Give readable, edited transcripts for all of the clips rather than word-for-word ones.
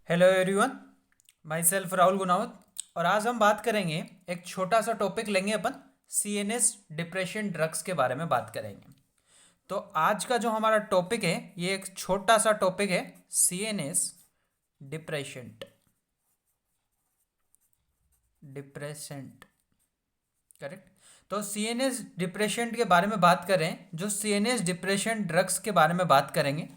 Hello everyone. My self Rahul Gunawat. और आज हम बात करेंगे, एक छोटा सा टॉपिक लेंगे अपन। सीएनएस डिप्रेशन ड्रग्स के बारे में बात करेंगे। तो आज का जो हमारा टॉपिक है, ये एक छोटा सा टॉपिक है, सीएनएस डिप्रेशन। Depressant, correct. तो सीएनएस डिप्रेशन के बारे में बात करें, जो सीएनएस डिप्रेशन ड्रग्स के बारे में बात करेंगे।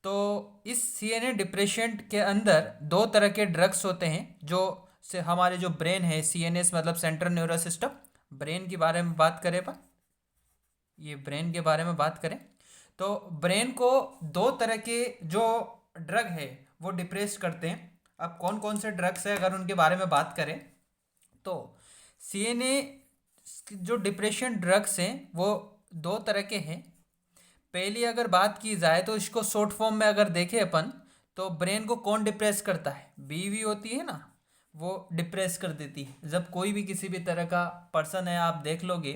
तो इस सीएनए डिप्रेशन के अंदर दो तरह के ड्रग्स होते हैं, जो से हमारे जो ब्रेन है, सीएनएस मतलब सेंट्रल न्यूरल सिस्टम, ब्रेन के बारे में बात करें अपन, ये ब्रेन के बारे में बात करें तो ब्रेन को दो तरह के जो ड्रग है वो डिप्रेस करते हैं। अब कौन कौन से ड्रग्स है अगर उनके बारे में बात करें तो सीएनए जो डिप्रेशन ड्रग्स हैं वो दो तरह के हैं। पहली अगर बात की जाए तो इसको शॉर्ट फॉर्म में अगर देखें अपन, तो ब्रेन को कौन डिप्रेस करता है? बीवी होती है ना, वो डिप्रेस कर देती है। जब कोई भी किसी भी तरह का पर्सन है, आप देख लोगे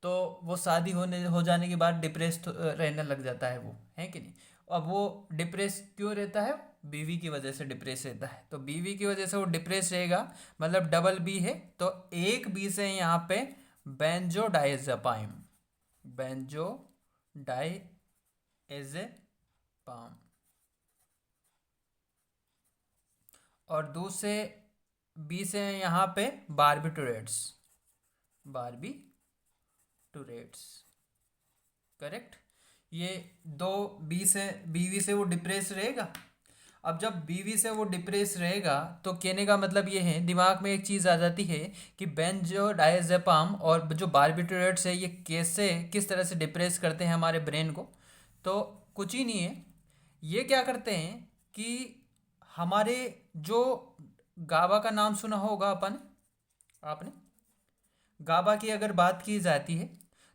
तो वो शादी होने हो जाने के बाद डिप्रेस रहने लग जाता है, वो है कि नहीं। अब वो डिप्रेस क्यों रहता है? बीवी की वजह से डिप्रेस रहता है। तो बीवी की वजह से वो डिप्रेस रहेगा, मतलब डबल बी है तो एक बी से यहाँ पे बेंजोडाइजेपाम, बेंजोडाइजेपाम। और दूसरे बी से यहाँ पे बारबिटूरेट्स, बारबिटूरेट्स, करेक्ट। ये दो बी से बीवी से वो डिप्रेस रहेगा। अब जब बीवी से वो डिप्रेस रहेगा तो कहने का मतलब ये है, दिमाग में एक चीज़ आ जाती है कि बेंजोडाइजेपाम और जो बारबिटूरेट्स है ये कैसे किस तरह से डिप्रेस करते हैं हमारे ब्रेन को। तो कुछ ही नहीं है, ये क्या करते हैं कि हमारे जो गाबा का नाम सुना होगा अपन, आपने गाबा की अगर बात की जाती है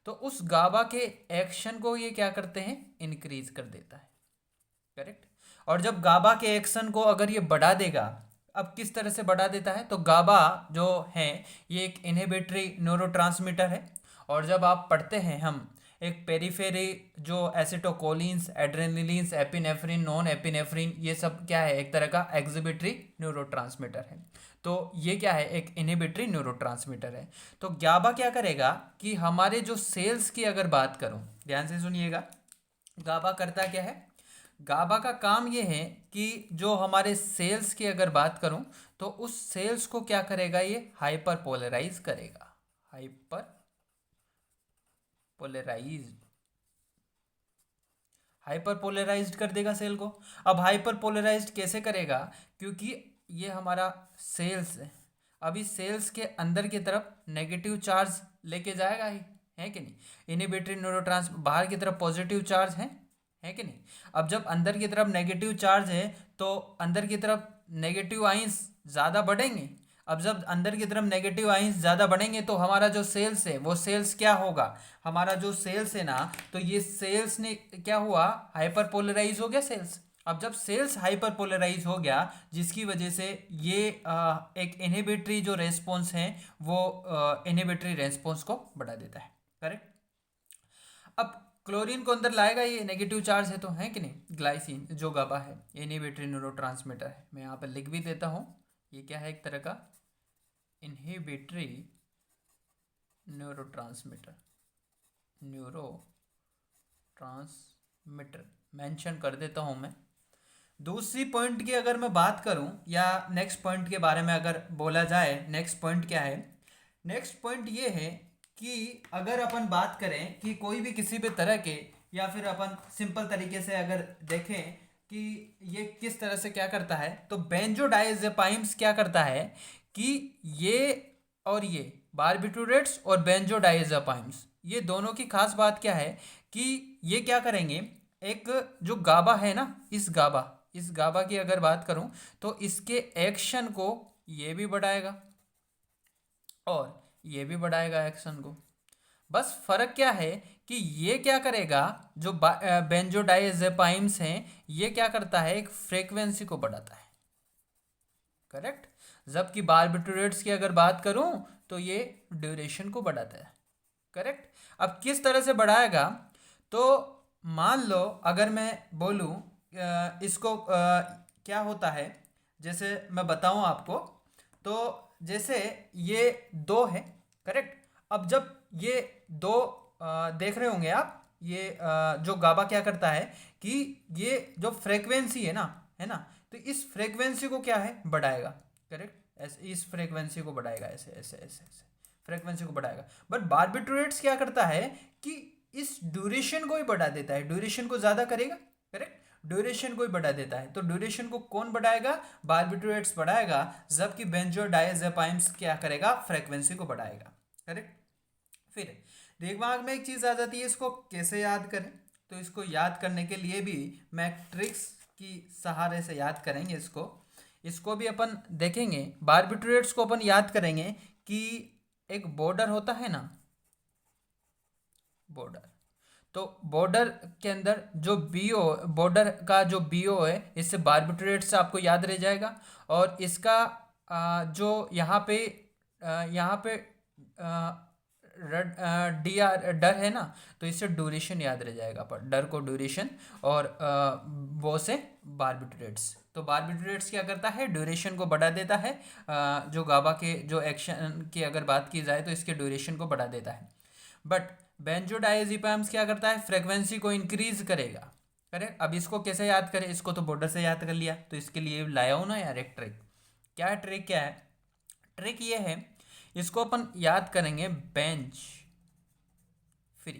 तो उस गाबा के एक्शन को ये क्या करते हैं? इंक्रीज कर देता है, करेक्ट। और जब गाबा के एक्शन को अगर ये बढ़ा देगा, अब किस तरह से बढ़ा देता है? तो गाबा जो है ये एक इनहिबिटरी न्यूरोट्रांसमीटर है। और जब आप पढ़ते हैं हम एक पेरिफेरी जो एसिटोकोलिन्स, एड्रेनलिन्स, एपिनेफ्रिन, नॉन एपिनेफ्रिन, ये सब क्या है? एक तरह का एक्जिबिटरी न्यूरोट्रांसमीटर है। तो ये क्या है? एक इनहिबिटरी न्यूरोट्रांसमीटर है। तो गाबा क्या करेगा कि हमारे जो सेल्स की अगर बात करूं, ध्यान से सुनिएगा, गाबा करता क्या है? गाबा का काम ये है कि जो हमारे सेल्स की अगर बात करूं तो उस सेल्स को क्या करेगा? ये हाइपर पोलराइज करेगा, हाइपर पोलराइज, हाइपर पोलराइज्ड कर देगा सेल को। अब हाइपर पोलराइज्ड कैसे करेगा? क्योंकि ये हमारा सेल्स है, इस सेल्स के अंदर की तरफ नेगेटिव चार्ज लेके जाएगा ही, है कि नहीं। इनहिबिटरी न्यूरोट्रांस बाहर की तरफ पॉजिटिव चार्ज है कि नहीं। अब जब अंदर की तरफ नेगेटिव चार्ज है तो अंदर की तरफ नेगेटिव आइंस ज़्यादा बढ़ेंगे। अब जब अंदर की तरफ नेगेटिव आइंस ज़्यादा बढ़ेंगे तो हमारा जो सेल्स है वो सेल्स क्या होगा? हमारा जो सेल्स है ना, तो ये सेल्स ने क्या हुआ? हाइपर पोलराइज हो गया सेल्स। अब जब सेल्स हाइपर पोलराइज हो गया, जिसकी वजह से ये एक इनहिबिटरी जो रेस्पॉन्स है वो इनहिबिटरी रेस्पॉन्स को बढ़ा देता है, करेक्ट। अब क्लोरीन को अंदर लाएगा, ये नेगेटिव चार्ज है तो, है कि नहीं। ग्लाइसिन जो गाबा है, इनहिबिटरी न्यूरोट्रांसमीटर है, मैं यहाँ पर लिख भी देता हूँ। ये क्या है? एक तरह का inhibitory neurotransmitter, neuro transmitter mention कर देता हूँ मैं। दूसरी पॉइंट की अगर मैं बात करूँ, या नेक्स्ट पॉइंट के बारे में अगर बोला जाए, नेक्स्ट पॉइंट क्या है? नेक्स्ट पॉइंट ये है कि अगर अपन बात करें कि कोई भी किसी भी तरह के, या फिर अपन सिंपल तरीके से अगर देखें कि ये किस तरह से क्या करता है, तो बेंजोडाइजेपाइम्स क्या करता है कि ये और ये बारबिटूरेट्स और बेंजोडाइजेपाइम्स, ये दोनों की खास बात क्या है कि ये क्या करेंगे? एक जो गाबा है ना, इस गाबा की अगर बात करूं तो इसके एक्शन को ये भी बढ़ाएगा और ये भी बढ़ाएगा एक्शन को। बस फर्क क्या है कि ये क्या करेगा, जो बेंजोडाइजेपाइम्स हैं ये क्या करता है? एक फ्रीक्वेंसी को बढ़ाता है, करेक्ट। जबकि बारबिटूरेट्स की अगर बात करूं तो ये ड्यूरेशन को बढ़ाता है, करेक्ट। अब किस तरह से बढ़ाएगा? तो मान लो अगर मैं बोलूं, इसको क्या होता है जैसे मैं बताऊं आपको, तो जैसे ये 2 है, करेक्ट। अब जब ये 2 देख रहे होंगे आप, ये जो गाबा क्या करता है कि ये जो फ्रीक्वेंसी है ना, तो इस फ्रीक्वेंसी को क्या है, बढ़ाएगा, करेक्ट। ऐसे इस फ्रीक्वेंसी को बढ़ाएगा, ऐसे ऐसे ऐसे ऐसे फ्रीक्वेंसी को बढ़ाएगा। बट बारबीट्यूरेट्स क्या करता है कि इस ड्यूरेशन को ही बढ़ा देता है, ड्यूरेशन को ज़्यादा करेगा, करेक्ट। ड्यूरेशन को ही बढ़ा देता है। तो ड्यूरेशन को कौन बढ़ाएगा, बारबीट्यूरेट्स बढ़ाएगा, जबकि बेंजोडाइजेपाइन्स क्या करेगा, फ्रीक्वेंसी को बढ़ाएगा, करेक्ट। फिर दिमाग में एक चीज़ आ जाती है, इसको कैसे याद करें। तो इसको याद करने के लिए भी मैट्रिक्स की सहारे से याद करेंगे इसको। इसको भी अपन देखेंगे, बारबीट्यूरेट्स को अपन याद करेंगे कि एक बॉर्डर होता है ना, बॉर्डर। तो बॉर्डर के अंदर जो बीओ, बॉर्डर का जो बीओ है, इससे बारबीट्यूरेट से आपको याद रह जाएगा। और इसका जो यहाँ पे डी आर डर है ना, तो इससे ड्यूरेशन याद रह जाएगा, पर डर को ड्यूरेशन, और वो से बारबीट्यूरेट्स। तो बारबीट्यूरेट्स क्या करता है, ड्यूरेशन को बढ़ा देता है। जो गाबा के जो एक्शन की अगर बात की जाए तो इसके ड्यूरेशन को बढ़ा देता है। बट बेंजोडाइजेपाम्स क्या करता है, फ्रीक्वेंसी को इंक्रीज करेगा, करेक्ट। अब इसको कैसे याद करें, इसको तो बॉर्डर से याद कर लिया, तो इसके लिए लाया हूँ ना यार एक ट्रिक। क्या ट्रिक, क्या है ट्रिक, ये है, इसको अपन याद करेंगे बेंच फ्री,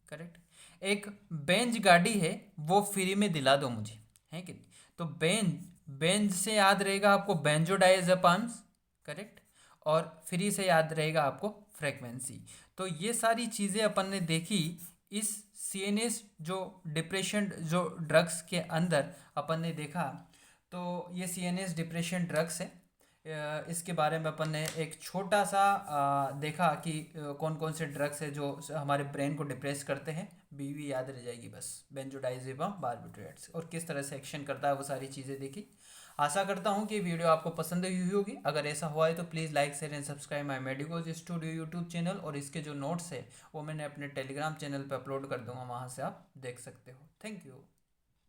करेक्ट। एक बेंच गाड़ी है, वो फ्री में दिला दो मुझे, है कि नहीं। तो बेंच, बेंच से याद रहेगा आपको बेंजोडाइजेपाम्स, करेक्ट। और फ्री से याद रहेगा आपको फ्रीक्वेंसी। तो ये सारी चीज़ें अपन ने देखी इस सीएनएस जो डिप्रेशन जो ड्रग्स के अंदर अपन ने देखा। तो ये सीएनएस डिप्रेशन ड्रग्स है। इसके बारे में अपन ने एक छोटा सा देखा कि कौन कौन से ड्रग्स है जो हमारे ब्रेन को डिप्रेस करते हैं। बीवी याद रह जाएगी बस, बेंजोडाइजेपाम, बारबीट्यूरेट्स, और किस तरह से एक्शन करता है, वो सारी चीज़ें देखी। आशा करता हूँ कि वीडियो आपको पसंद हुई होगी। अगर ऐसा हुआ है तो please like share and subscribe my medicos studio YouTube channel. और इसके जो नोट्स है वो मैंने अपने टेलीग्राम चैनल पर अपलोड कर दूंगा, वहाँ से आप देख सकते हो। Thank you.